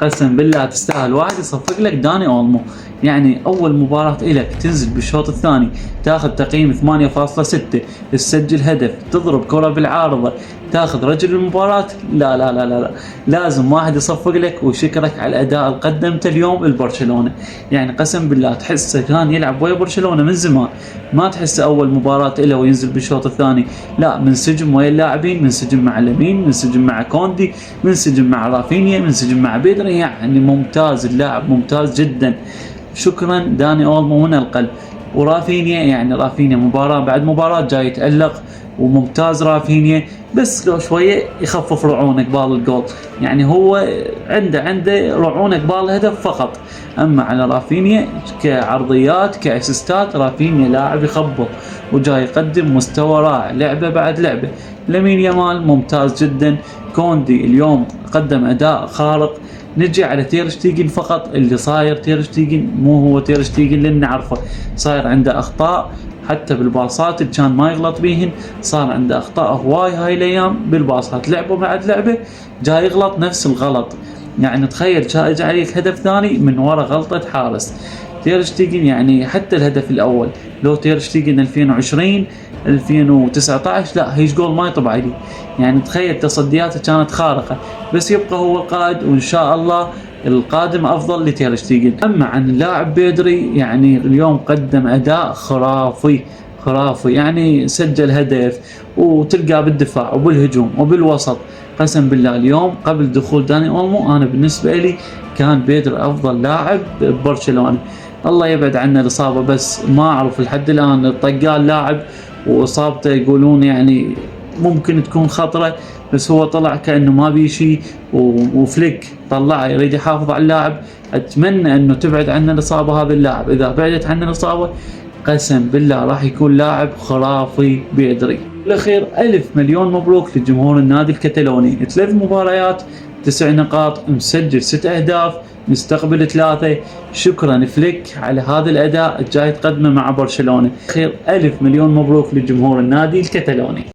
قسم بالله تستاهل واحد يصفق لك داني اولمو. يعني اول مباراة الك تنزل بالشوط الثاني تاخذ تقييم 8.6، تسجل هدف، تضرب كرة بالعارضة، تاخذ رجل المباراة. لا لا لا لا, لا. لازم واحد يصفق لك ويشكرك على الاداء اللي قدمته اليوم لبرشلونة. يعني قسم بالله تحسه كان يلعب ويا برشلونة من زمان، ما تحسه اول مباراة له وينزل بالشوط الثاني، لا منسجم ويا اللاعبين، منسجم مع لامين، منسجم مع كوندي، منسجم مع رافينيا، منسجم مع بيدري. يعني ممتاز اللاعب، ممتاز جدا. شكرا داني اولمو من القلب. ورافينيا يعني رافينيا مباراة بعد مباراة جاي يتألق وممتاز رافينيا، بس لو شوية يخفف رعونة قبال الجول. يعني هو عنده رعونة قبال الهدف فقط. اما على رافينيا كعرضيات كاسيستات، رافينيا لاعب يخبط وجاي يقدم مستوى رائع لعبة بعد لعبة. لامين يامال ممتاز جدا. كوندي اليوم قدم اداء خارق. نجي على تير شتيجن فقط، اللي صاير تير شتيجن مو هو تير شتيجن اللي نعرفه، صاير عنده اخطاء حتى بالباصات اللي كان ما يغلط بيهن، صار عنده اخطاء هواي هاي الايام بالباصات، لعبه بعد لعبه جاي يغلط نفس الغلط. يعني تخيل جاي عليك هدف ثاني من وراء غلطة حارس. تير شتيجن يعني حتى الهدف الاول لو تير شتيجن 2020 2019 لا هيج جول ما يطب عليه. يعني تخيل تصدياته كانت خارقة، بس يبقى هو القائد وان شاء الله القادم افضل لتير شتيجن. اما عن اللاعب بيدري يعني اليوم قدم اداء خرافي خرافي، يعني سجل هدف وتلقى بالدفاع وبالهجوم وبالوسط. قسم بالله اليوم قبل دخول داني اولمو انا بالنسبة لي كان بيدري افضل لاعب ببرشلونة. الله يبعد عنا الاصابة، بس ما اعرف لحد الان طقال لاعب واصابته يقولون يعني ممكن تكون خطرة، بس هو طلع كأنه ما بيه شيء وفليك طلعه يريد يحافظ على اللاعب. اتمنى انه تبعد عنا الاصابة هذا اللاعب، اذا بعدت عنا الاصابة قسم بالله راح يكون لاعب خرافي بيدري. بالاخير 1000,000,000 مبروك لجمهور النادي الكتالوني. 3 مباريات 9 نقاط، مسجل 6 اهداف، مستقبل 3. شكرا فليك على هذا الاداء الجاي تقدمه مع برشلونة. خير 1000,000,000 مبروك لجمهور النادي الكتالوني.